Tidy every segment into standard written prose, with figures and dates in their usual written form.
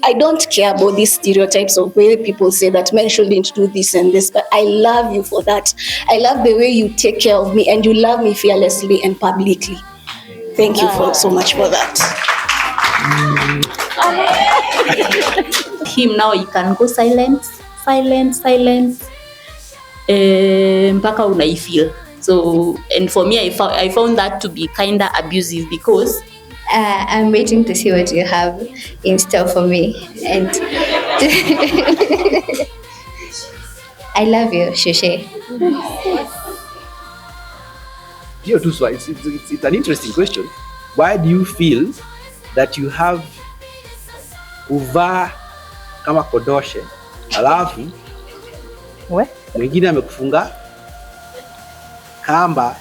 I don't care about these stereotypes of where people say that men shouldn't do this and this, but I love you for that. I love the way you take care of me and you love me fearlessly and publicly. Thank you for so much for that. Him now you can go silent, mpaka unaifeel. So, and for me, I found that to be kind of abusive because I'm waiting to see what you have in store for me. And I love you, Shushe. It's an interesting question. Why do you feel that you have kuvaa kama kodoshe alafu mwingine amekufunga kamba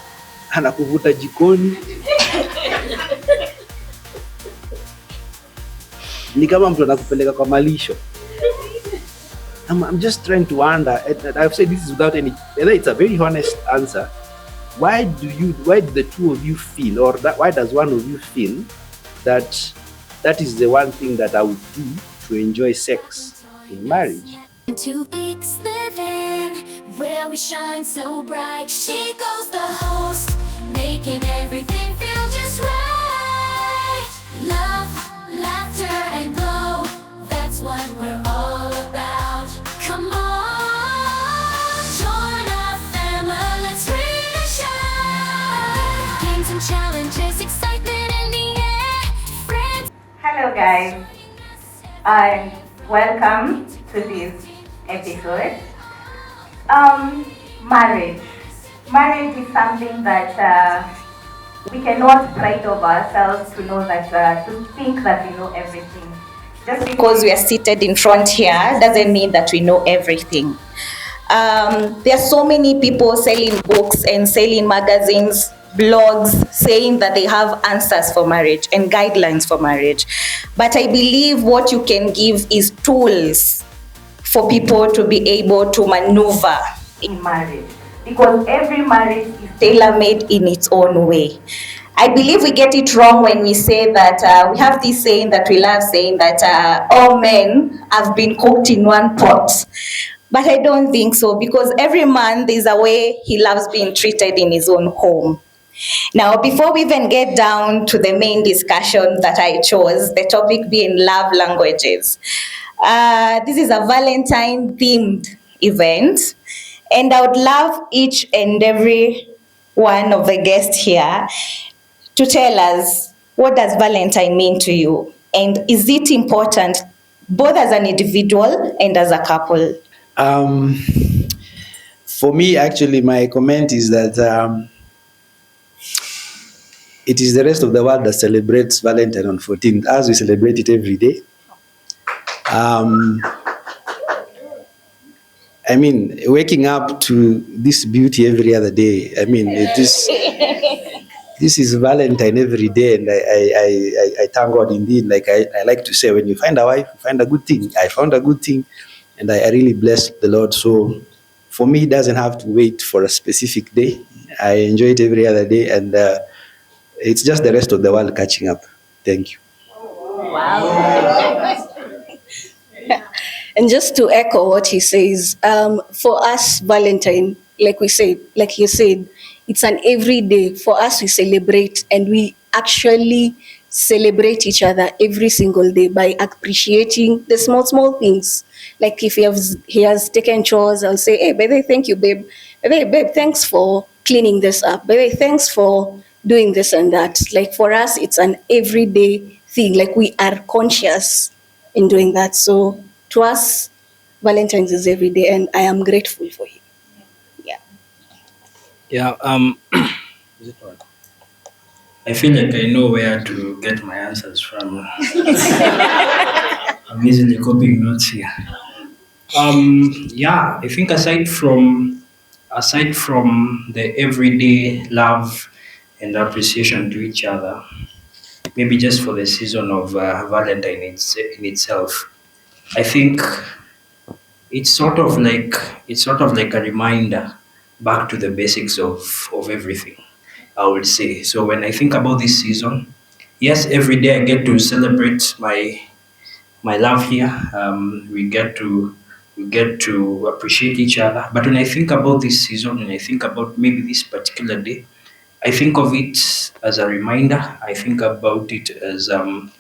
anakuvuta jikoni ni kama mtu anakupeleka kwa malisho? I'm just trying to wonder, and I've said this without any, it's a very honest answer. Why do the two of you feel, or why does one of you feel that is the one thing that I would do to enjoy sex in marriage? Two weeks living where we shine so bright. She goes the host, making everything feel just right. Love, laughter, and glow, that's what we're all about. Come on, join our family, let's really shine. Games and challenges, excitement in the air. Friends. Hello guys, and welcome to this episode. Marriage is something that we cannot pride of ourselves to know that, to think that we know everything. Just because we are seated in front here doesn't mean that we know everything. There are so many people selling books and selling magazines, blogs, saying that they have answers for marriage and guidelines for marriage. But I believe what you can give is tools for people to be able to maneuver in marriage, because every marriage is tailor-made in its own way. I believe we get it wrong when we say that we have this saying that we love saying that all men have been cooked in one pot. But I don't think so, because every man, there's a way he loves being treated in his own home. Now, before we even get down to the main discussion that I chose, the topic being love languages, this is a Valentine themed event, and I would love each and every one of the guests here to tell us, what does Valentine mean to you? And is it important both as an individual and as a couple? For me, actually, my comment is that it is the rest of the world that celebrates Valentine on 14th, as we celebrate it every day. I mean, waking up to this beauty every other day. I mean, this is Valentine every day, and I thank God indeed. Like I like to say, when you find a wife, you find a good thing. I found a good thing, and I really bless the Lord. So for me, it doesn't have to wait for a specific day. I enjoy it every other day, and it's just the rest of the world catching up. Thank you. Wow. And just to echo what he says, for us, Valentine, like you said, it's an everyday. For us, we celebrate, and we actually celebrate each other every single day by appreciating the small things. Like if he has taken chores, I'll say, hey, baby, thank you, babe. Babe, thanks for cleaning this up. Baby, thanks for doing this and that. Like for us, it's an everyday thing. Like we are conscious in doing that. So to us, Valentine's is every day, and I am grateful for him. Yeah. I feel like I know where to get my answers from. I'm easily copying notes here. Yeah, I think aside from the everyday love and appreciation to each other, maybe just for the season of Valentine in itself, I think it's sort of like a reminder back to the basics of everything, I would say. So when I think about this season, yes, every day I get to celebrate my my love here. We get to appreciate each other. But when I think about this season, when I think about maybe this particular day, I think of it as a reminder. I think about it as an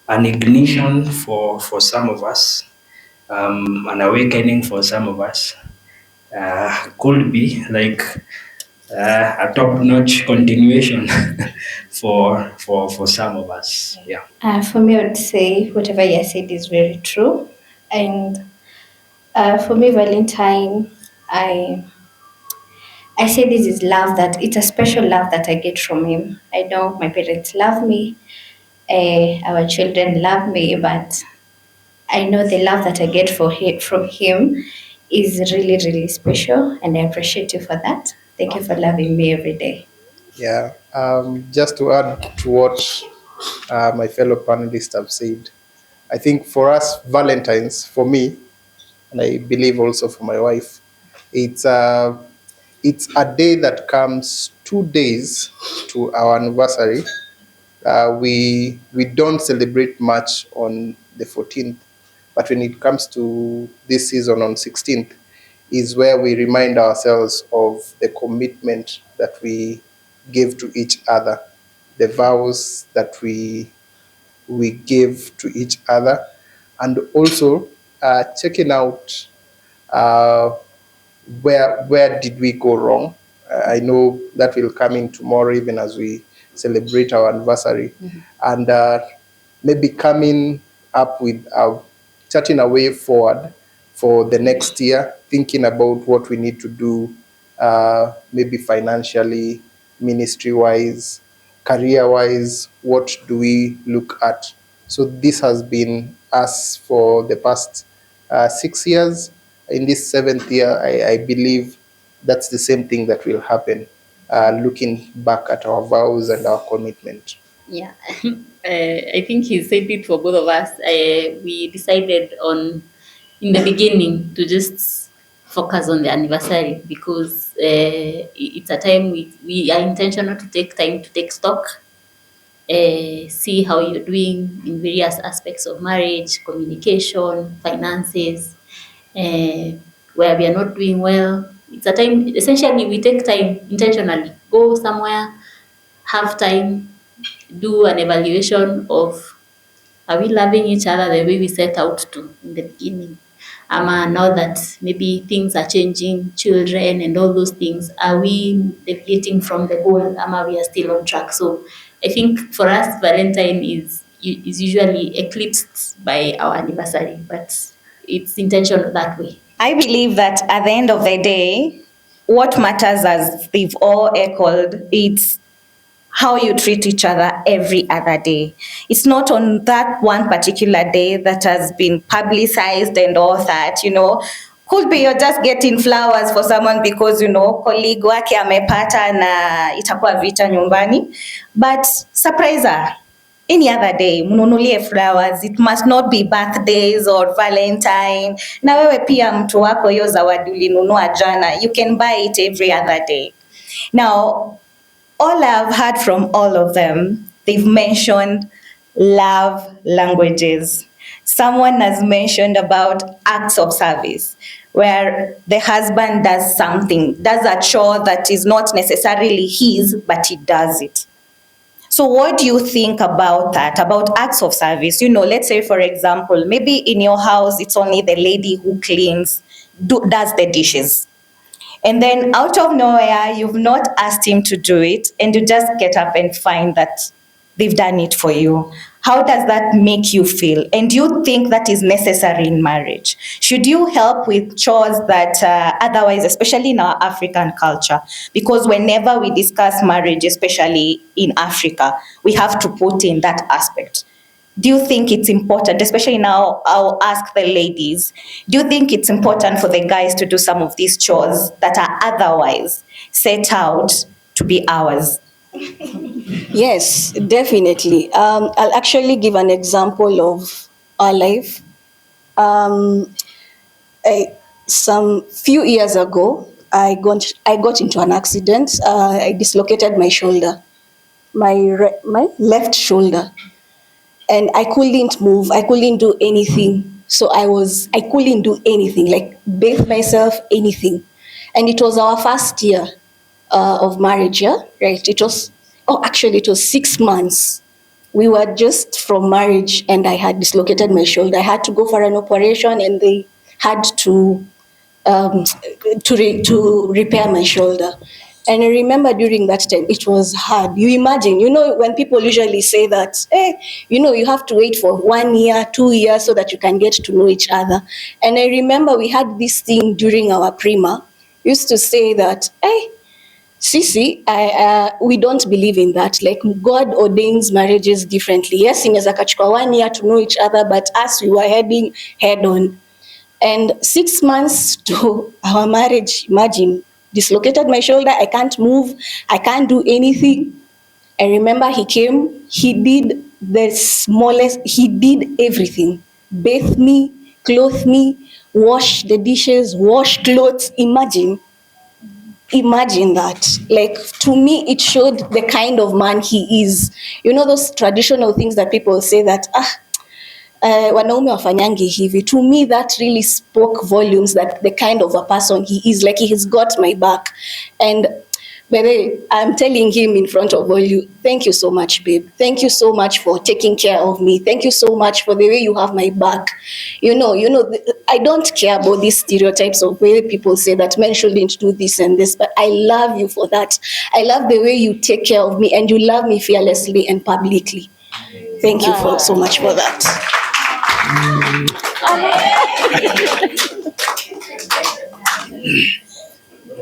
ignition for some of us, an awakening for some of us. Could be like a top-notch continuation for some of us. Yeah. For me, I would say whatever you said is very true. And for me, Valentine, I I say this is love, that it's a special love that I get from him. I know my parents love me, our children love me, but I know the love that I get from him is really, really special, and I appreciate you for that. Thank you for loving me every day. Yeah, just to add to what my fellow panelists have said, I think for us, Valentine's, for me, and I believe also for my wife, it's it's a day that comes 2 days to our anniversary. We don't celebrate much on the 14th, but when it comes to this season on 16th, is where we remind ourselves of the commitment that we give to each other, the vows that we give to each other, and also checking out uh, where did we go wrong. I know that will come in tomorrow, even as we celebrate our anniversary, and maybe coming up with charting a way forward for the next year, thinking about what we need to do, maybe financially, ministry wise, career wise, what do we look at? So this has been us for the past 6 years. In this seventh year, I believe that's the same thing that will happen, looking back at our vows and our commitment. Yeah, I think he said it for both of us. We decided on in the beginning to just focus on the anniversary because it's a time we are intentional to take time to take stock, see how you're doing in various aspects of marriage, communication, finances, where we are not doing well. It's a time, essentially, we take time intentionally, go somewhere, have time, do an evaluation of are we loving each other the way we set out to in the beginning? Now that maybe things are changing, children and all those things, are we deviating from the goal? We are still on track? So I think for us, Valentine is usually eclipsed by our anniversary, but it's intentional that way. I believe that at the end of the day, what matters, as they've all echoed, it's how you treat each other every other day. It's not on that one particular day that has been publicized and all that, Could be you're just getting flowers for someone because, colleague wake amepata na itakuwa vita nyumbani. But surprise her. Any other day, mnunulie flowers. It must not be birthdays or Valentine. Na wewe pia mtu wako hiyo zawadi ulinunua jana. You can buy it every other day. Now, all I've heard from all of them, they've mentioned love languages. Someone has mentioned about acts of service, where the husband does something, does a chore that is not necessarily his, but he does it. So what do you think about that, about acts of service? Let's say, for example, maybe in your house, it's only the lady who cleans, does the dishes. And then out of nowhere, you've not asked him to do it, and you just get up and find that they've done it for you. How does that make you feel? And do you think that is necessary in marriage? Should you help with chores that otherwise, especially in our African culture, because whenever we discuss marriage, especially in Africa, we have to put in that aspect. Do you think it's important, especially now I'll ask the ladies, do you think it's important for the guys to do some of these chores that are otherwise set out to be ours? Yes, definitely. I'll actually give an example of our life. Some few years ago, I got into an accident. I dislocated my shoulder, my left shoulder. and I couldn't move. I couldn't do anything. So I couldn't do anything, like bathe myself, anything. And it was our first year of marriage, yeah, right? Actually, it was 6 months. We were just from marriage, and I had dislocated my shoulder. I had to go for an operation, and they had um, to repair my shoulder. And I remember during that time, it was hard. You imagine, when people usually say that, you have to wait for 1 year, 2 years so that you can get to know each other. And I remember we had this thing during our prima, used to say that, hey, Sisi, we don't believe in that. Like, God ordains marriages differently. Yes, inaweza kachukua 1 year to know each other, but us, we were heading head on. And 6 months to our marriage, imagine, dislocated my shoulder, I can't move, I can't do anything. I remember he came, he did he did everything. Bathe me, clothe me, wash the dishes, wash clothes. Imagine that. Like, to me, it showed the kind of man he is. Those traditional things that people say that, wanaume wafanyangi hivi. To me, that really spoke volumes, that the kind of a person he is. Like, he has got my back. And by the way, I'm telling him in front of all you, thank you so much, babe. Thank you so much for taking care of me. Thank you so much for the way you have my back. I don't care about these stereotypes of where people say that men shouldn't do this and this, but I love you for that. I love the way you take care of me, and you love me fearlessly and publicly. Thank you so much for that.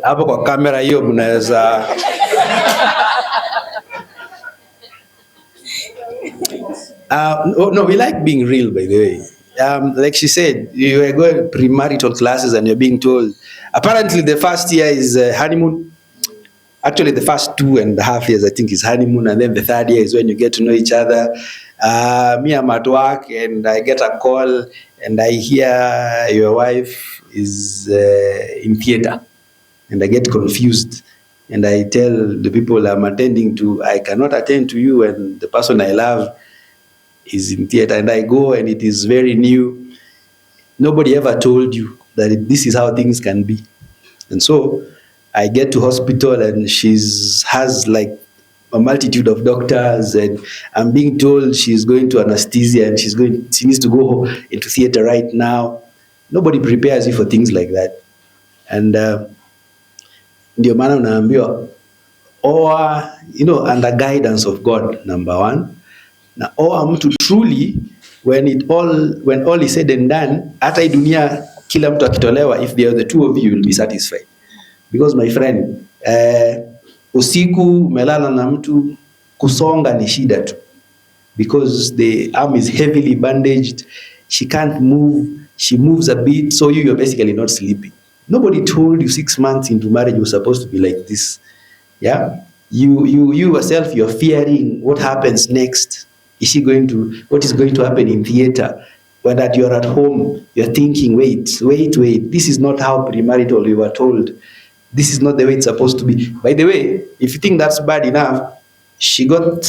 Hapo kwa kamera hiyo mnaweza no, we like being real, by the way. Like she said, you are going premarital classes and you're being told, apparently the first year is honeymoon. Actually, the first 2.5 years, I think, is honeymoon. And then the third year is when you get to know each other. Me, I'm at work and I get a call and I hear your wife is in theater. And I get confused. And I tell the people I'm attending to, I cannot attend to you, and the person I love is in theater. And I go, and it is very new. Nobody ever told you that this is how things can be. And so I get to hospital, and has like a multitude of doctors, and I'm being told she's going to anesthesia and she needs to go into theater right now. Nobody prepares you for things like that. And ndio maana unaambiwa oa, under guidance of God, number one. Na oa mtu truly when all is said and done, hata hii dunia kila mtu akitolewa, if they are the two of you will be satisfied. Because my friend, usiku melala na mtu, kusonga ni shida tu. Because the arm is heavily bandaged, she can't move, she moves a bit, so you're basically not sleeping. Nobody told you 6 months into marriage you're supposed to be like this. Yeah? You yourself, you're fearing what happens next. What is going to happen in theater? When that you're at home, you're thinking, wait, this is not how premarital we were told. This is not the way it's supposed to be. By the way, if you think that's bad enough, she got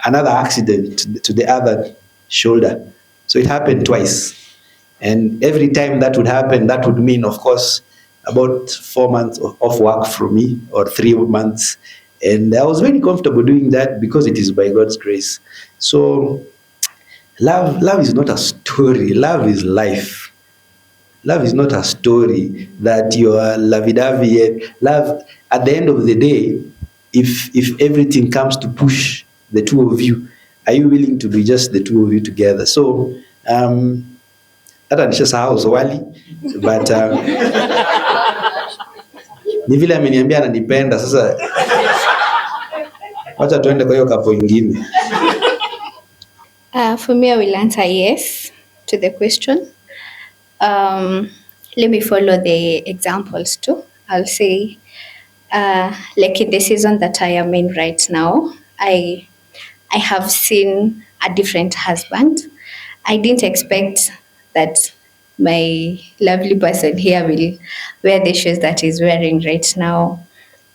another accident to the other shoulder. So it happened twice. And every time that would happen, that would mean, of course, about 4 months of work from me, or 3 months. And I was very comfortable doing that because it is by God's grace. So love is not a story. Love is life. Love is not a story that you are lovey-dovey. Love, at the end of the day, if everything comes to push the two of you, are you willing to be just the two of you together? So, hata nishasahau swali, but ni vile ameniambia ananipenda, sasa wacha tuende kwa hiyo kapo ingine. For me, I will answer yes to the question. Let me follow the examples too. I'll say, like in the season that I am in right now, I have seen a different husband. I didn't expect that my lovely person here will wear the shoes that he's wearing right now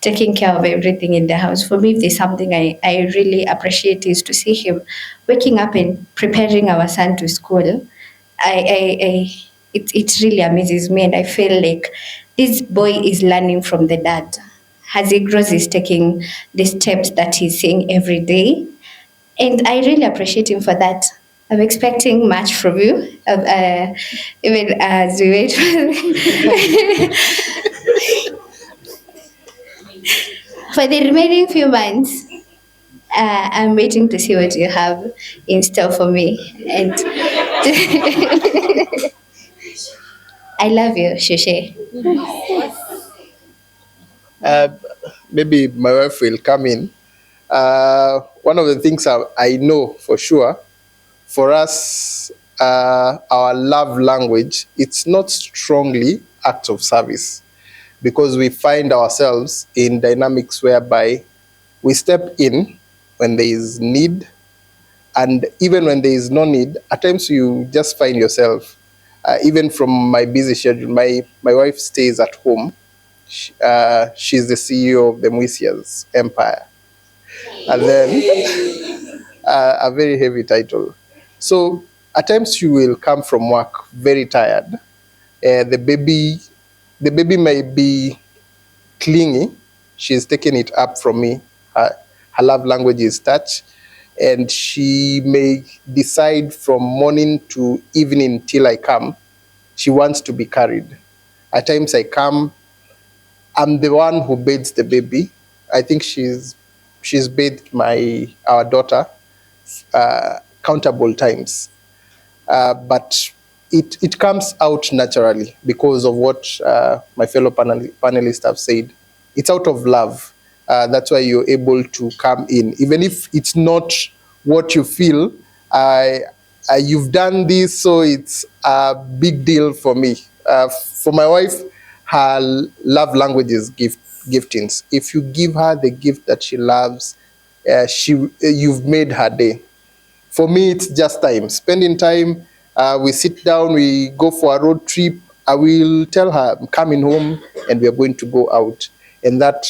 taking care of everything in the house. For me, if there's something I really appreciate is to see him waking up and preparing our son to school. It really amazes me, and I feel like this boy is learning from the dad. As he grows, he's taking the steps that he's seeing every day, and I really appreciate him for that. I'm expecting much from you, even as we wait for the remaining few months. I'm waiting to see what you have in store for me, and I love you, Shushe. Uh, Maybe my wife will come in. One of the things I know for sure, for us, our love language, it's not strongly acts of service, because we find ourselves in dynamics whereby we step in when there is need, and even when there is no need, at times you just find yourself, even from my busy schedule, my wife stays at home. She's the CEO of the Muisia's empire. And then a very heavy title. So at times you will come from work very tired. The baby may be clingy. She's taken it up from me. Her love language is touch. And she may decide from morning to evening till I come, she wants to be carried. At times I come, I'm the one who bathes the baby. I think she's bathed our daughter countable times, but it comes out naturally because of what my fellow panelists have said. It's out of love. That's why you're able to come in, even if it's not what you feel. You've done this, so it's a big deal for me. For my wife, her love language is giftings. If you give her the gift that she loves, you've made her day. For me, it's just time, spending time. We sit down, we go for a road trip. I will tell her I'm coming home and we are going to go out, and that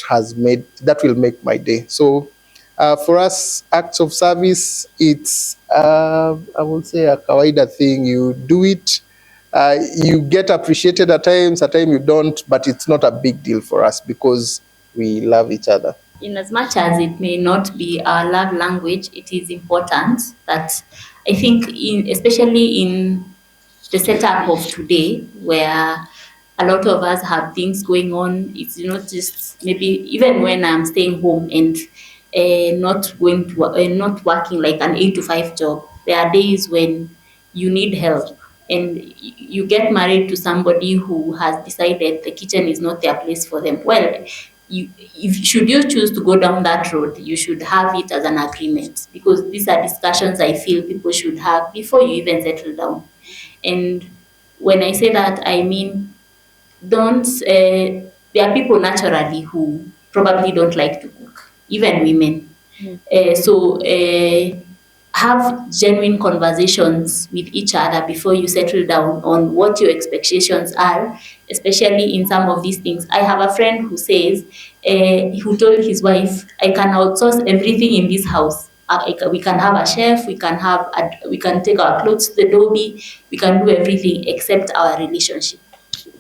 will make my day. So for us, acts of service, it's I would say a kawaida thing. You do it. You get appreciated at times you don't, but it's not a big deal for us because we love each other. In as much as it may not be our love language, it is important that I think, especially in the setup of today, where a lot of us have things going on. It's not just maybe even when I'm staying home and not going to not working like an 8 to 5 job. There are days when you need help, and you get married to somebody who has decided the kitchen is not their place for them. Well, should you choose to go down that road, you should have it as an agreement, because these are discussions I feel people should have before you even settle down. And when I say that, I mean, don't, there are people naturally who probably don't like to cook, even women. So have genuine conversations with each other before you settle down on what your expectations are, especially in some of these things. I have a friend who says, who told his wife, I can outsource everything in this house. We can have a chef, we can take our clothes to the dobby, we can do everything except our relationship.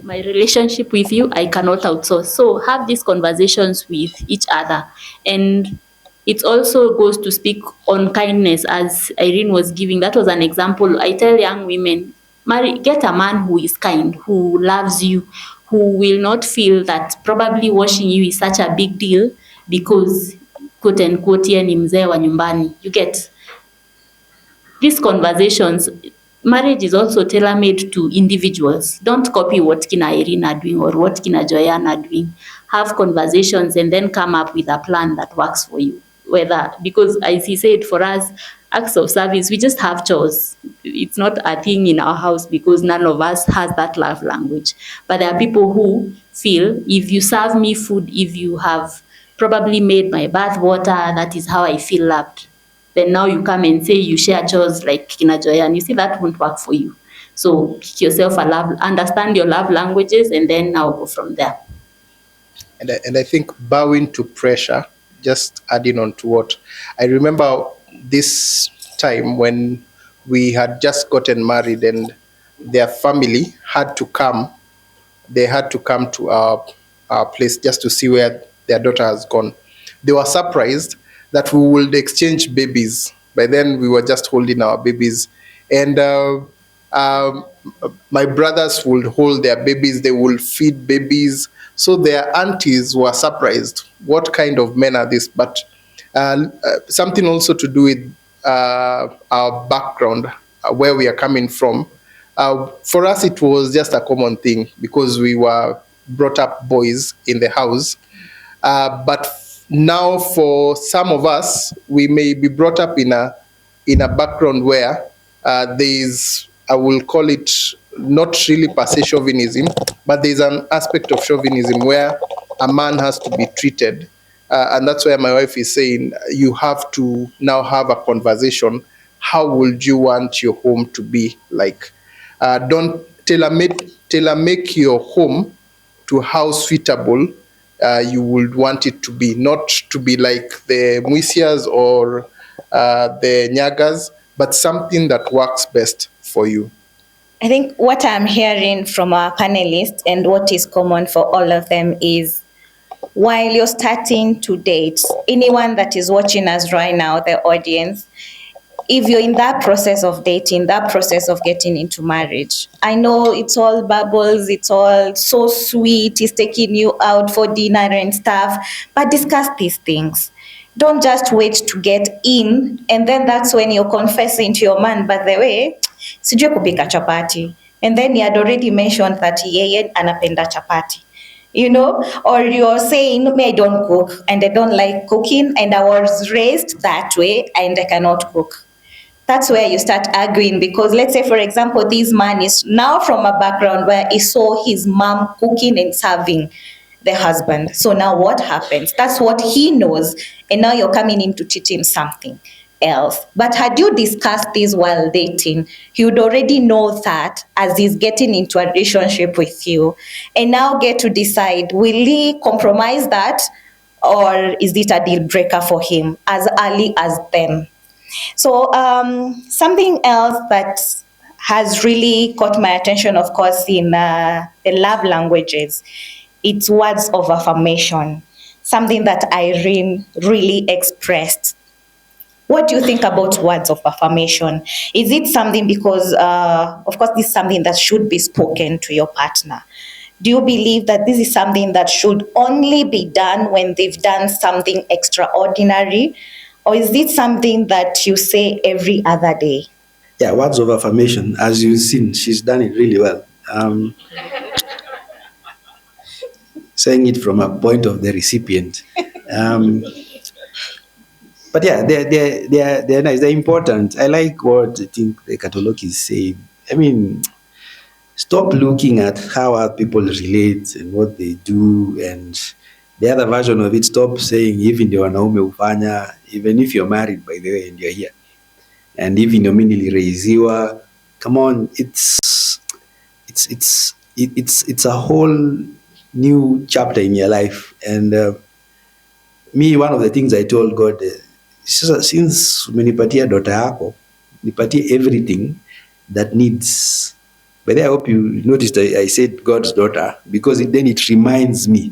My relationship with you, I cannot outsource. So have these conversations with each other. And it also goes to speak on kindness, as Irene was giving. That was an example. I tell young women, get a man who is kind, who loves you, who will not feel that probably washing you is such a big deal because, quote unquote, yeye ni mzee wa nyumbani. You get these conversations. Marriage is also tailor-made to individuals. Don't copy what Kina Irene are doing or what Kina Joyanne are doing. Have conversations and then come up with a plan that works for you. Because as he said, for us, acts of service, we just have chores. It's not a thing in our house because none of us has that love language. But there are people who feel, if you serve me food, if you have probably made my bath water, that is how I feel loved. Then now you come and say you share chores like Kina Joyanne. You see, that won't work for you. So pick yourself understand your love languages, and then now go from there. And I think bowing to pressure, just adding on to what I remember this time when we had just gotten married and their family had to come. They had to come to our place just to see where their daughter has gone. They were surprised that we would exchange babies. By then, we were just holding our babies. And um, my brothers would hold their babies, they will feed babies. So their aunties were surprised. What kind of men are these? But something also to do with our background, where we are coming from. For us, it was just a common thing because we were brought up boys in the house. But now, for some of us, we may be brought up in a background where there is, I will call it, not really per se chauvinism, but there is an aspect of chauvinism where a man has to be treated. And that's where my wife is saying you have to now have a conversation. How would you want your home to be like? Don't tailor make your home to how suitable you would want it to be, not to be like the Muisias or the Nyagas, but something that works best for you. I think what I'm hearing from our panelists and what is common for all of them is while you're starting to date, anyone that is watching us right now, the audience, if you're in that process of dating, that process of getting into marriage, I know it's all bubbles, it's all so sweet, it's taking you out for dinner and stuff, but discuss these things. Don't just wait to get in, and then that's when you're confessing to your man, by the way, sijui kupika chapati. And then he had already mentioned that yeye anapenda chapati. You know, or you're saying, me, I don't cook and I don't like cooking, and I was raised that way and I cannot cook. That's where you start arguing because let's say, for example, this man is now from a background where he saw his mom cooking and serving the husband. So now what happens? That's what he knows. And now you're coming in to teach him something else. But had you discussed this while dating, he would already know that as he's getting into a relationship with you and now get to decide, will he compromise that or is it a deal breaker for him as early as then? So something else that has really caught my attention, of course, in the love languages, it's words of affirmation, something that Irene really expressed. What do you think about words of affirmation? Is it something because, of course, this is something that should be spoken to your partner? Do you believe that this is something that should only be done when they've done something extraordinary? Or is it something that you say every other day? Yeah, words of affirmation. As you've seen, she's done it really well. Saying it from a point of the recipient. But yeah, they're nice. They're important. I like what I think the Katoloki is saying. I mean, stop looking at how other people relate and what they do, and the other version of it, stop saying even the wanaume ufanya, even if you're married, by the way, and you're here, and even you're niliraiziwa. Come on, it's a whole new chapter in your life. And me, one of the things I told God, since umenipatia daughter yako, nipatie everything that needs. But I hope you noticed I said God's daughter, because then it reminds me.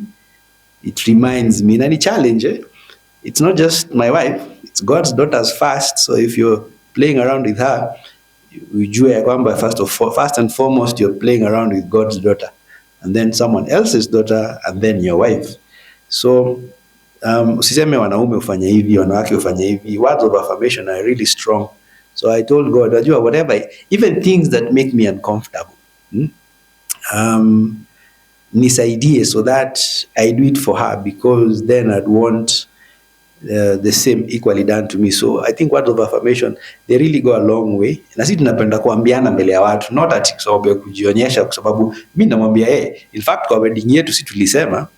It reminds me, and a challenge. It's not just my wife, it's God's daughters first. So if you're playing around with her, ujue ya kwamba first and foremost, you're playing around with God's daughter, and then someone else's daughter, and then your wife. So usiseme wanaume ufanye hivi, wanawake ufanye hivi. Words of affirmation are really strong. So I told God, whatever, even things that make me uncomfortable, nisaidie, so that I do it for her, because then I'd want the same equally done to me. So I think words of affirmation, they really go a long way. Na sisi tunapenda kuambiana mbele ya watu, not ati kwa sababu ya kujionyesha, kwa sababu mimi namwambia yeye. In fact, kwa wedding yetu sisi tulisema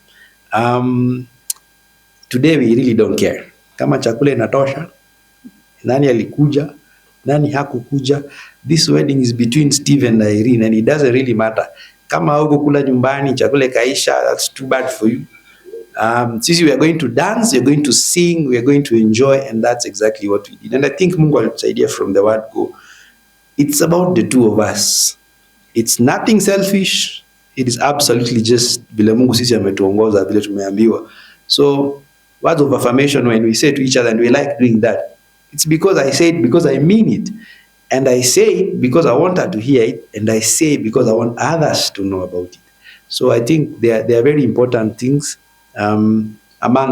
today we really don't care kama chakula inatosha, nani alikuja, nani hakukuja. This wedding is between Steve and Irene, and it doesn't really matter. Kama huko kula nyumbani chakula kaisha, that's too bad for you. Sisi, we are going to dance, we are going to sing, we are going to enjoy, and that's exactly what we did. And I think Mungu alitusaidia from the word go. It's about the two of us. It's nothing selfish. It is absolutely just vile Mungu sisi ametuongoza, vile tumeambiwa. So words of affirmation, when we say to each other and we like doing that, it's because I say it because I mean it. And I say it because I want her to hear it, and I say it because I want others to know about it. So I think they are very important things, among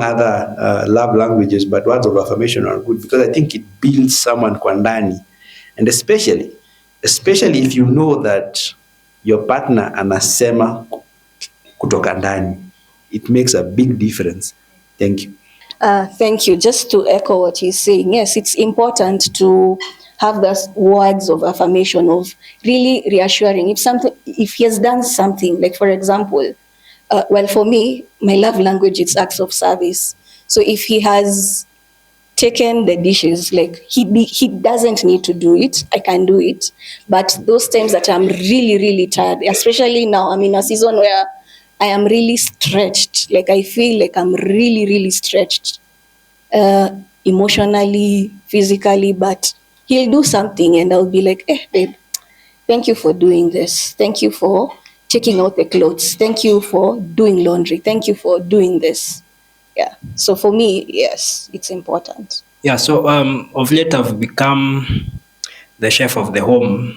other love languages, but words of affirmation are good because I think it builds someone kwa ndani. And especially if you know that your partner anasema kutoka ndani, it makes a big difference. Thank you. Thank you. Just to echo what he's saying, yes, it's important to have those words of affirmation, of really reassuring. If he has done something, like for example, well, for me, my love language is acts of service. So if he has taken the dishes, like he doesn't need to do it, I can do it. But those times that I'm really, really tired, especially now, I'm in a season where I am really stretched. Like I feel like I'm really, really stretched, emotionally, physically, but he'll do something and I'll be like, babe, thank you for doing this. Thank you for taking out the clothes. Thank you for doing laundry. Thank you for doing this. Yeah. So for me, yes, it's important. Yeah, so of late I've become the chef of the home.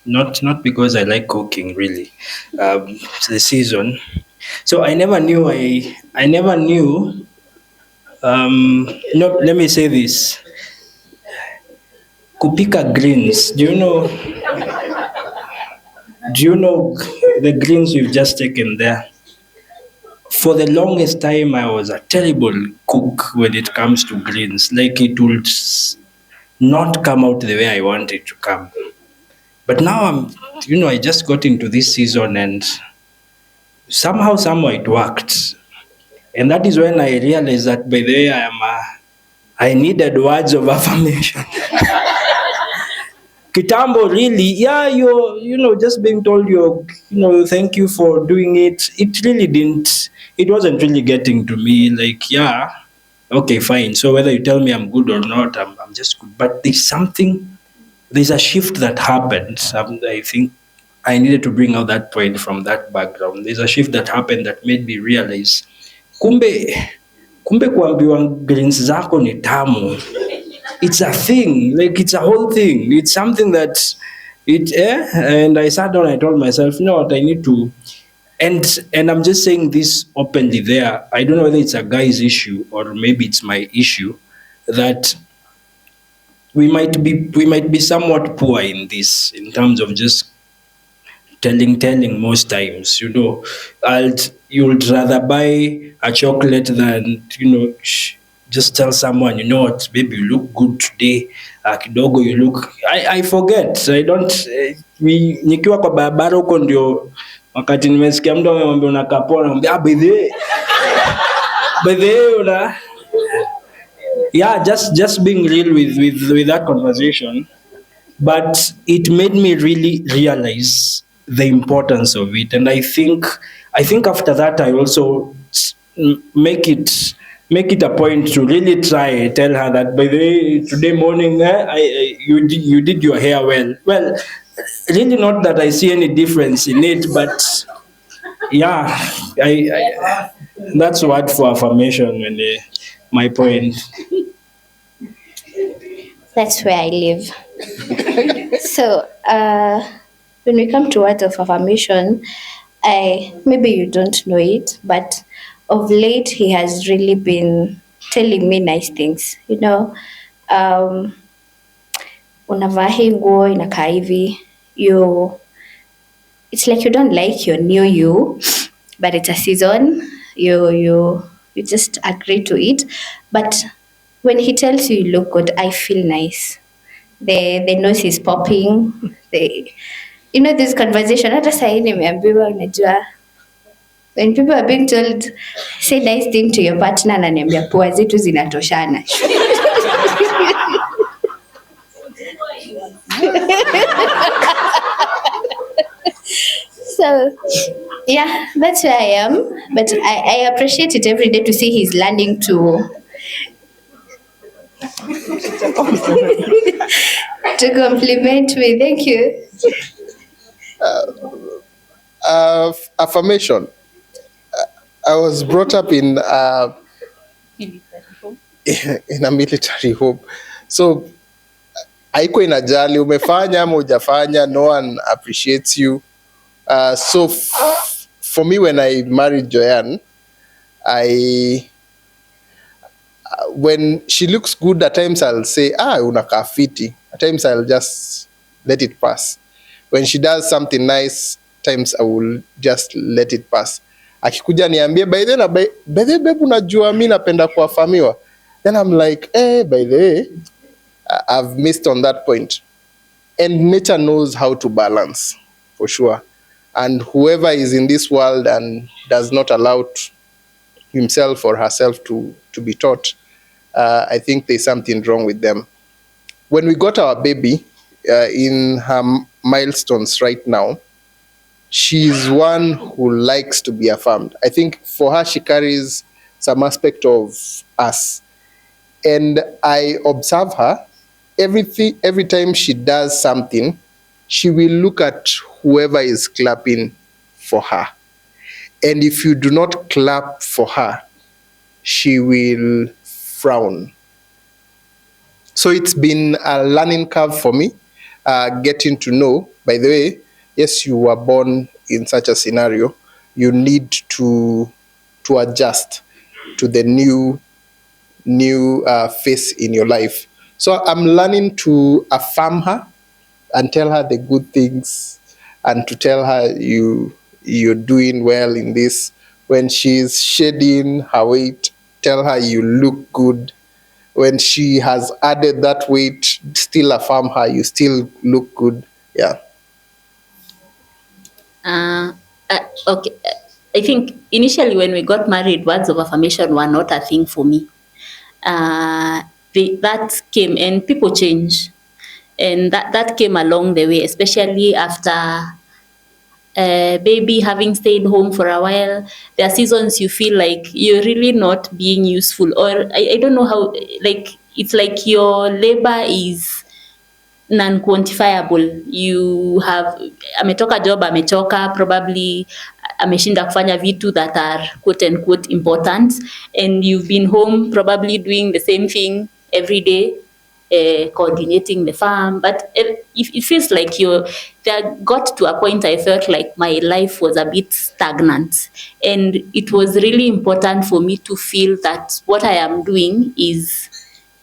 Not because I like cooking, really. It's the season. So I never knew no, let me say this. Kupika greens. Do you know the greens you've just taken there? For the longest time, I was a terrible cook when it comes to greens. Like it would not come out the way I want it to come. But now I just got into this season and somehow it worked. And that is when I realized that by the way I needed words of affirmation. Kitambo, really, yeah, you're just being told thank you for doing it. It wasn't really getting to me. Like, yeah, okay, fine. So whether you tell me I'm good or not, I'm just good. But there's a shift that happened. I think I needed to bring out that point from that background. There's a shift that happened that made me realize, kumbe kuambiwa greens zako ni tamu. It's a thing, like it's a whole thing. It's something that and I sat down and I told myself, you know what, I need to, and I'm just saying this openly there. I don't know whether it's a guy's issue or maybe it's my issue, that we might be somewhat poor in this, in terms of just telling most times, you would rather buy a chocolate than, just tell someone, you know what, baby, you look good today. Kidogo, you look. I forget. I don't. Nikiwa kwa barabara huko ndio wakati nimesikia mtu amemwambia unakaa poa, namwambia by the way, yeah, just being real with that conversation. But it made me really realize the importance of it, and I think after that I also make it a point to really try tell her that by the way, today morning you did your hair well, really not that I see any difference in it, but yeah, I that's word for affirmation when my point. That's where I live. So when we come to words of affirmation, maybe you don't know it, but of late he has really been telling me nice things. Unavaa hii nguo inakaa hivi. It's like you don't like your new you, but it's a season. You just agree to it. But when he tells you look good, I feel nice. The nose is popping. This conversation, hata sahi nimeambiwa, unajua, when people are being told say nice thing to your partner, ananiambia pua zetu zinatoshana. So Yeah, that's where I am. But I appreciate it every day to see he's learning to compliment me. Thank you. Affirmation. I was brought up in in a military home, so haiko inajali umefanya ama hujafanya, no one appreciates you. For me, when I married Joanne, I when she looks good, at times I'll say, unakaa fiti. At times I'll just let it pass. When she does something nice, times I will just let it pass. Akikuja niambie, by the way, babe, unajua mi napenda kuafamiwa. Then I'm like, by the way, I've missed on that point. And nature knows how to balance, for sure. And whoever is in this world and does not allow himself or herself to be taught, I think there's something wrong with them. When we got our baby, in her milestones right now, she's one who likes to be affirmed. I think for her, she carries some aspect of us. And I observe her, every time she does something, she will look at whoever is clapping for her. And if you do not clap for her, she will frown. So it's been a learning curve for me, getting to know, by the way, yes, you were born in such a scenario. You need to adjust to the new phase in your life. So I'm learning to affirm her and tell her the good things, and to tell her you're doing well in this. When she's shedding her weight, tell her you look good. When she has added that weight, still affirm her, you still look good. Yeah. Okay. I think initially when we got married, words of affirmation were not a thing for me. That came, and people change, and that came along the way, especially after baby having stayed home for a while. There are seasons you feel like you're really not being useful, or I don't know how, like it's like your labor is non-quantifiable. You have ametoka job, amechoka, probably ameshinda kufanya vitu that are quote unquote important, and you've been home probably doing the same thing every day, coordinating the farm. But it feels like there got to a point I felt like my life was a bit stagnant, and it was really important for me to feel that what I am doing is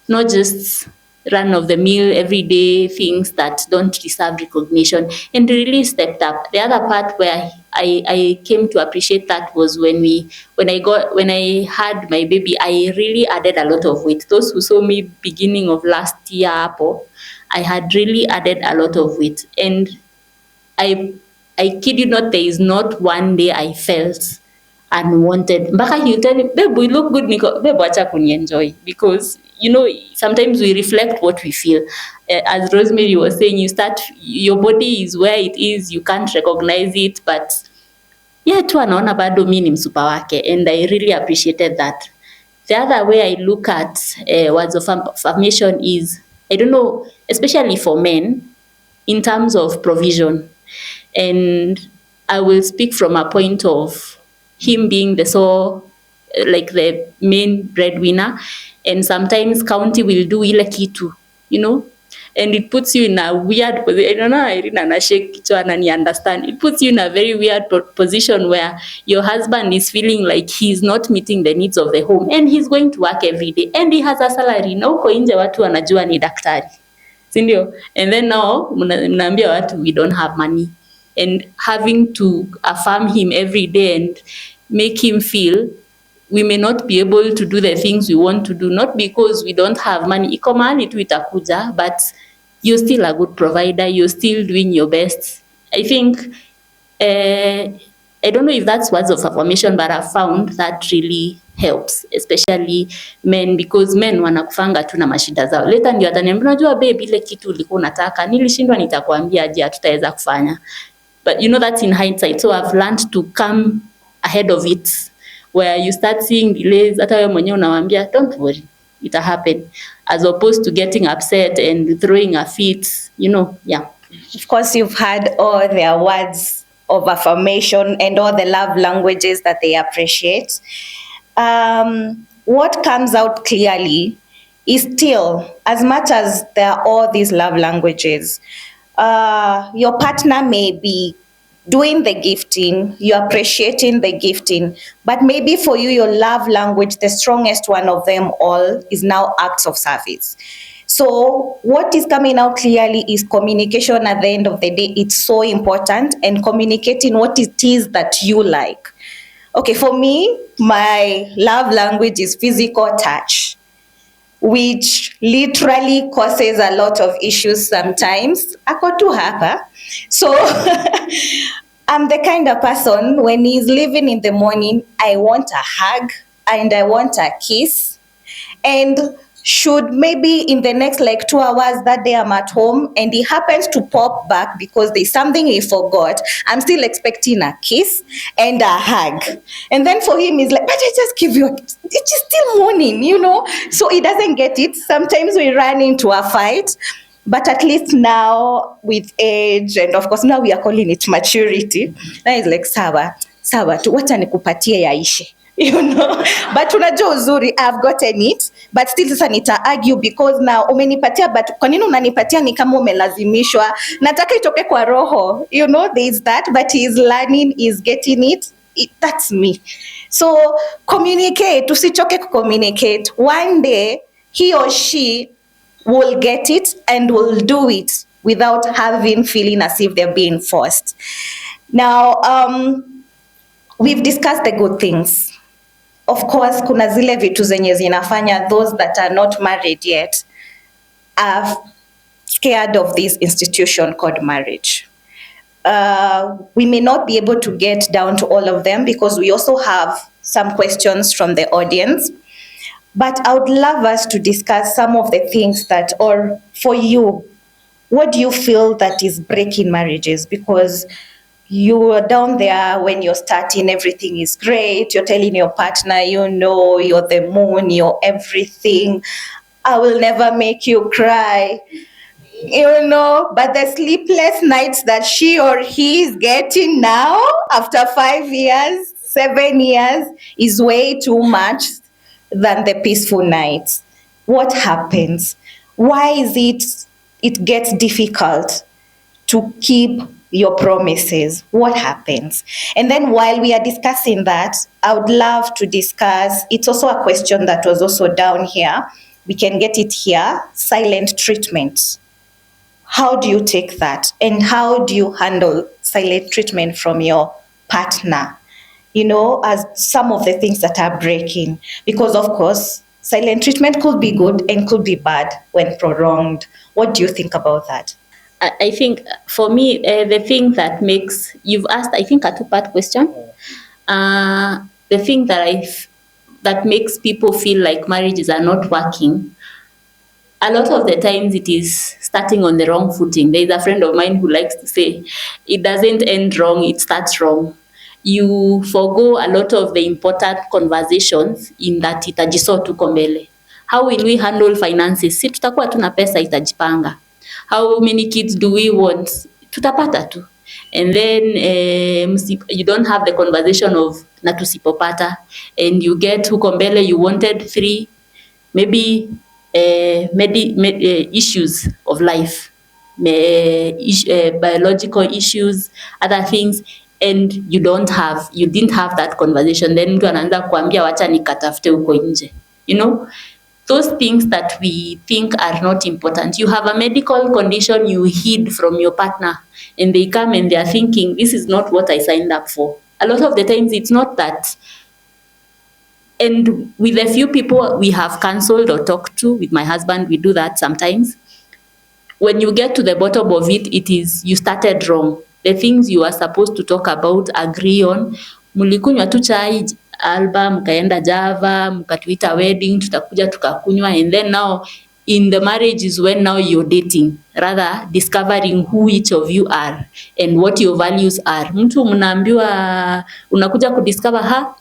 not just run of the mill everyday things that don't deserve recognition, and really stepped up. The other part where I came to appreciate that was when I had my baby, I really added a lot of weight. Those who saw me beginning of last year, I had really added a lot of weight, and I kid you not, there is not one day I felt unwanted. Mpaka he'll tell me, babe, we look good, Nico. Babe, wacha kunienjoy. Because, sometimes we reflect what we feel. As Rosemary was saying, your body is where it is, you can't recognize it, but yeah, tu anaona bado mi ni msupa wake, and I really appreciated that. The other way I look at words of affirmation is, I don't know, especially for men, in terms of provision. And I will speak from a point of him being the main breadwinner, and sometimes county will do ile kitu, and it puts you in a weird position. I don't know, Irene anashake kichwa and understand. It puts you in a very weird position where your husband is feeling like he's not meeting the needs of the home, and he's going to work every day, and he has a salary. Na uko nje watu wanajua ni daktari, sindio? And then now mnaambia watu we don't have money, and having to affirm him every day and make him feel we may not be able to do the things we want to do, not because we don't have money. Iko mahali tu itakuja, but you're still a good provider, you're still doing your best. I think, I don't know if that's words of affirmation, but I've found that really helps, especially men, because men wanakufanga tu na mashida zao. Later ndio ataniambia, unajua babe, ile kitu ulikuwa unataka nilishindwa, nitakwambia aje, hatutaweza kufanya. But that's in hindsight. So I've learned to come ahead of it, where you start seeing delays, hata wewe mwenyewe unawambia don't worry, it'll happen, as opposed to getting upset and throwing a fit, yeah. Of course, you've heard all their words of affirmation and all the love languages that they appreciate. What comes out clearly is still, as much as there are all these love languages, your partner may be doing the gifting, you're appreciating the gifting, but maybe for you, your love language, the strongest one of them all, is now acts of service. So what is coming out clearly is communication. At the end of the day, it's so important, and communicating what it is that you like. Okay, for me, my love language is physical touch, which literally causes a lot of issues sometimes. Ako tu hapa. So I'm the kind of person, when he's leaving in the morning, I want a hug and I want a kiss. And should maybe in the next 2 hours that day I'm at home and he happens to pop back because there's something he forgot, I'm still expecting a kiss and a hug. And then for him, he's like, but I just give you it's just still morning, So he doesn't get it. Sometimes we run into a fight. But at least now, with age, and of course now we are calling it maturity, now he's like, sawa tu, wacha nikupatie yaishe. But unajua uzuri, I've gotten it, but still sasa nita argue because now umenipatia, but kwa nini unanipatia ni kama umelazimishwa, nataka itoke kwa roho, there's that, but he's learning, he's getting it. That's me. So communicate, usichoke communicate. One day he or she will get it and will do it without feeling as if they're being forced. Now, we've discussed the good things. Of course, kuna zile vitu zenye zinafanya those that are not married yet are scared of this institution called marriage. We may not be able to get down to all of them because we also have some questions from the audience. But I would love us to discuss some of the things that, or for you, what do you feel that is breaking marriages? Because you are down there when you're starting, everything is great. You're telling your partner, you're the moon, you're everything. I will never make you cry. But the sleepless nights that she or he is getting now, after 5 years, 7 years, is way too much than the peaceful nights. What happens? Why is it gets difficult to keep your promises? What happens? And then while we are discussing that, I would love to discuss, it's also a question that was also down here. We can get it here, silent treatment. How do you take that? And how do you handle silent treatment from your partner? As some of the things that are breaking. Because of course, silent treatment could be good and could be bad when prolonged. What do you think about that? I think for me, the thing that makes, you've asked, I think, a 2-part question. The thing that makes people feel like marriages are not working, a lot of the times it is starting on the wrong footing. There is a friend of mine who likes to say, it doesn't end wrong, it starts wrong. You forgo a lot of the important conversations in that itajiso tuko mbele. How will we handle finances? Si tutakuwa tuna pesa itajipanga. How many kids do we want? Tutapata tu. And then you don't have the conversation of na tusipopata, and you get huko mbele you wanted 3, maybe issues of life, biological issues, other things, and you didn't have that conversation. Then mtu anaanza kuambia wacha nikatafute huko nje. Those things that we think are not important. You have a medical condition you hid from your partner, and they come and they are thinking, this is not what I signed up for. A lot of the times it's not that. And with a few people we have counseled or talked to, with my husband, we do that sometimes. When you get to the bottom of it, it is you started wrong. The things you are supposed to talk about, agree on, mulikunywa tu chai Alba, mkaenda Java, mkatuita wedding, tutakuja tukakunywa, and then now in the marriage is when now you're dating, rather discovering who each of you are and what your values are. Mtu mnaambiwa, unakuja kudiscover,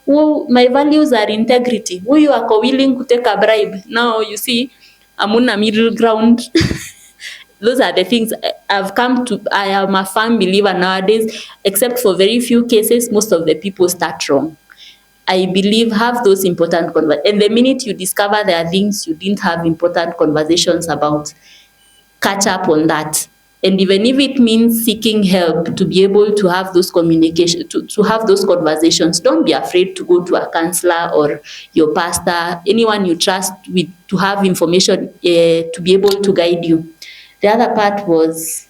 my values are integrity. Huyu ako willing to take a bribe. Now you see, amuna middle ground. Those are the things I am a firm believer nowadays, except for very few cases, most of the people start wrong. I believe have those important conversations. And the minute you discover there are things you didn't have important conversations about, catch up on that. And even if it means seeking help to be able to have those communication, to have those conversations, don't be afraid to go to a counselor or your pastor, anyone you trust with, to have information to be able to guide you. The other part was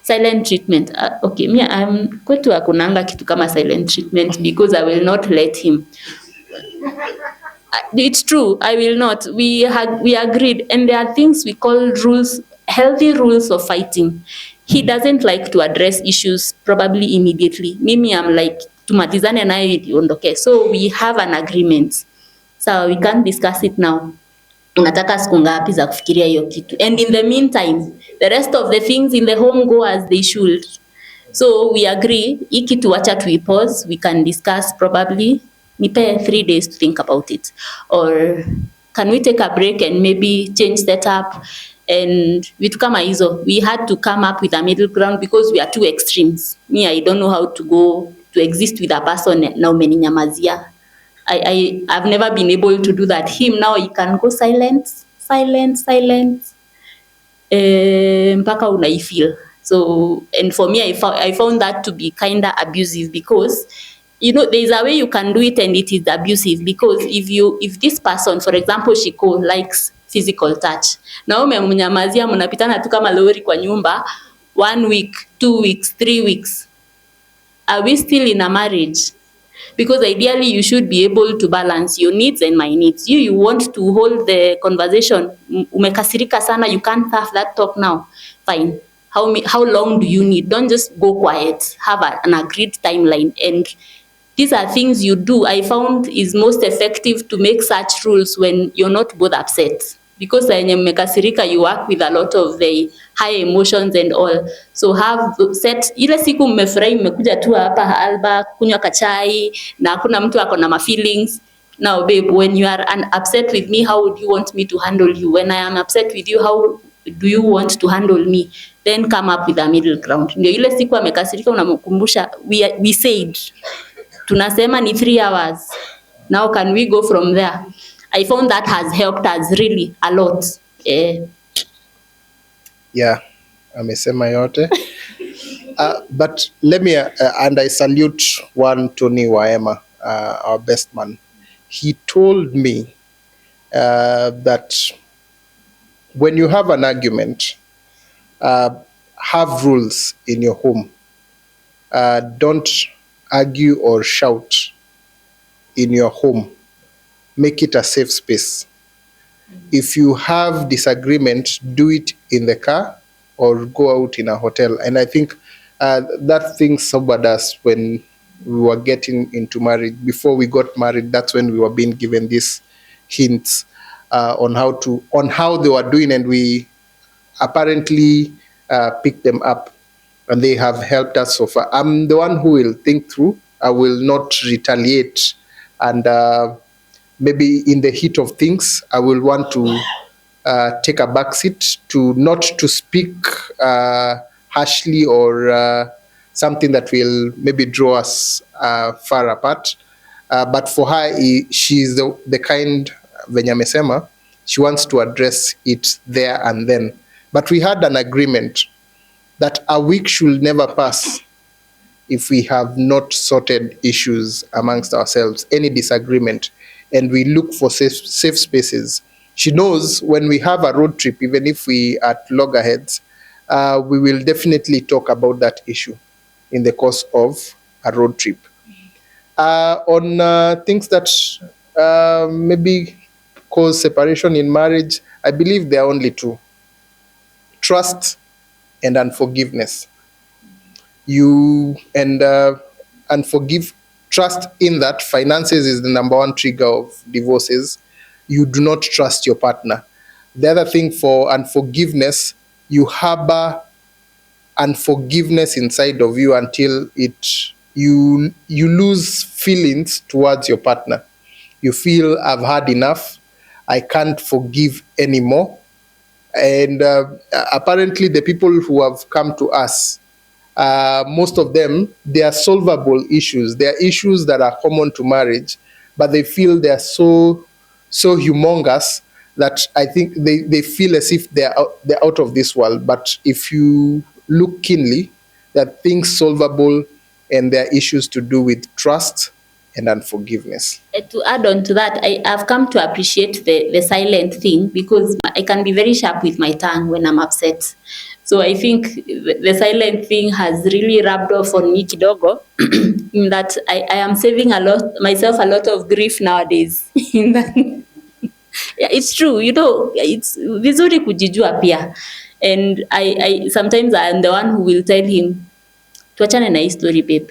silent treatment. Okay, me, I'm kwetu akunanga kitu kama silent treatment because I will not let him. It's true, I will not. We agreed, and there are things we call rules, healthy rules of fighting. He doesn't like to address issues probably immediately. Mimi, I'm like, tumatizane nayo iondoke. So we have an agreement. So we can't discuss it now. Unataka siku ngapi za kufikiria hiyo kitu. And in the meantime, the rest of the things in the home go as they should. So we agree, hii kitu wacha pause, we can discuss probably, nipe 3 days to think about it. Or can we take a break and maybe change setup? And vitu kama hizo, we had to come up with a middle ground because we are two extremes. Me, I don't know how to go to exist with a person na umeninyamazia. I've never been able to do that. Him now, he can go silent, mpaka unaifeel. So, and for me, I found that to be kind of abusive because, you know, there's a way you can do it and it is abusive because if this person, for example, Shiko, likes physical touch, na umemnyamazia, mnapitana tu kama lori kwa nyumba, 1 week, 2 weeks, 3 weeks, are we still in a marriage? Because ideally you should be able to balance your needs and my needs. You want to hold the conversation. Umekasirika sana, you can't have that talk now. Fine. How long do you need? Don't just go quiet. Have an agreed timeline. And these are things you do. I found is most effective to make such rules when you're not both upset. Because when you're mmekasirika, you work with a lot of the high emotions and all. So have set, ile siku mmefurahi mmekuja tu hapa Alba kunywa kachai na hakuna mtu ako na feelings. Now babe, when you are upset with me, how would you want me to handle you? When I am upset with you, how do you want to handle me? Then come up with a middle ground. Ndio ile siku amekasirika unamkumbusha, we said tunasema ni 3 hours. Now can we go from there? I found that has helped us really a lot. Yeah, amesema yote. But let me, and I salute one Tony Waema, our best man. He told me that when you have an argument, have rules in your home. Don't argue or shout in your home. Make it a safe space. If you have disagreement, do it in the car or go out in a hotel. And I think that thing sobered us when we were getting into marriage. Before we got married, that's when we were being given these hints on how they were doing, and we apparently picked them up, and they have helped us so far. I'm the one who will think through. I will not retaliate, and maybe in the heat of things, I will want to take a backseat to not to speak harshly or something that will maybe draw us far apart. But for her, she's the kind, venye amesema, she wants to address it there and then. But we had an agreement that a week should never pass if we have not sorted issues amongst ourselves, any disagreement, and we look for safe spaces. She knows when we have a road trip, even if we are at loggerheads, we will definitely talk about that issue in the course of a road trip. On things that maybe cause separation in marriage, I believe there are only two: trust and unforgiveness. Unforgive, trust in that finances is the number one trigger of divorces. You do not trust your partner. The other thing for unforgiveness, you harbor unforgiveness inside of you until you lose feelings towards your partner. You feel, I've had enough, I can't forgive anymore. And apparently the people who have come to us, most of them, they are solvable issues. They are issues that are common to marriage, but they feel they are so humongous that I think they feel as if they're out of this world. But if you look keenly, there are things solvable, and there are issues to do with trust and unforgiveness. To add on to that, I've come to appreciate the silent thing, because I can be very sharp with my tongue when I'm upset. So I think the silent thing has really rubbed off on me kidogo, in that I am saving myself a lot of grief nowadays. In that, yeah, it's true. It's vizuri kujijua pia. And I sometimes I am the one who will tell him, tuachane na hii story babe.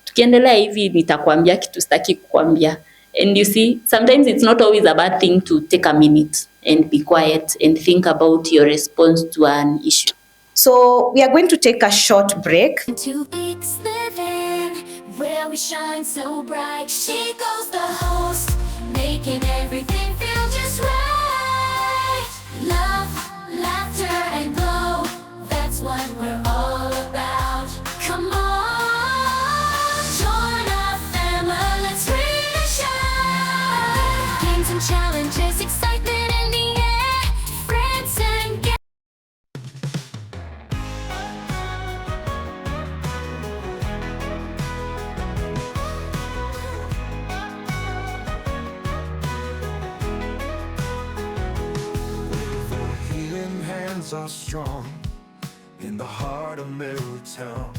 Tukiendelea hivi nitakwambia kitu sitaki kukwambia. And you see, sometimes it's not always a bad thing to take a minute and be quiet and think about your response to an issue. So we are going to take a short break. Two weeks living where we shine so bright. She goes the host, making everything feel just right. Love, laughter, and glow. That's what we're all about. Come on, join our family, let's really shine. Games and challenges, excitement in the air. Friends and Healing hands are strong in the heart of marital.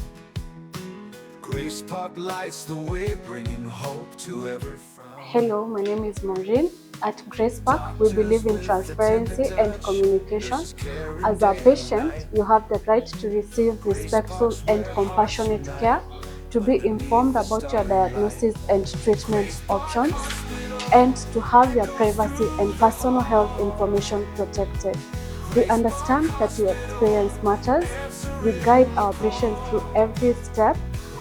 Grace Park lights the way, bringing hope to every frown. Hello, my name is Maureen. At Grace Park, we believe in transparency and communication. As a patient, you have the right to receive respectful and compassionate care, to be informed about your diagnosis and treatment options, and to have your privacy and personal health information protected. We understand that your experience matters. We guide our patients through every step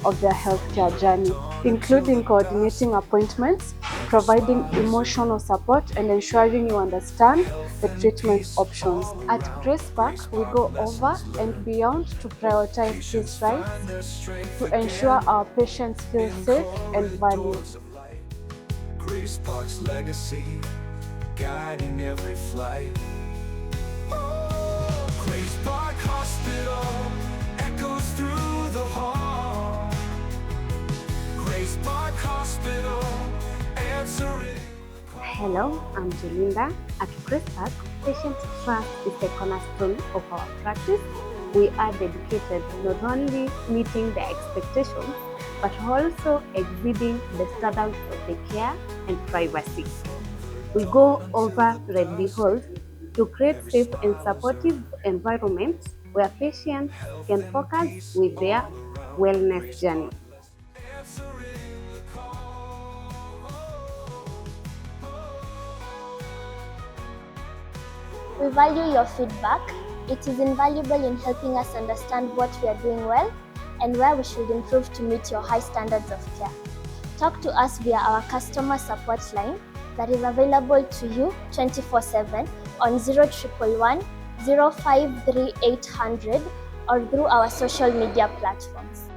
of their healthcare journey, including coordinating appointments, providing emotional support, and ensuring you understand the treatment options. At Grace Park, we go over and beyond to prioritize these rights, to ensure our patients feel safe and valued. Grace Park's legacy, guiding every flight. Grace Park Hospital echoes through the hall. Grace Park Hospital, answering. Hello, I'm Jelinda. At Grace Park, patient trust is the cornerstone of our practice. We are dedicated not only meeting their expectations, but also exceeding the standards of the care and privacy. We go over and behold to create safe and supportive environments where patients can focus with their wellness journey. We value your feedback. It is invaluable in helping us understand what we are doing well and where we should improve to meet your high standards of care. Talk to us via our customer support line that is available to you 24/7 on 0111 053 800 or through our social media platforms.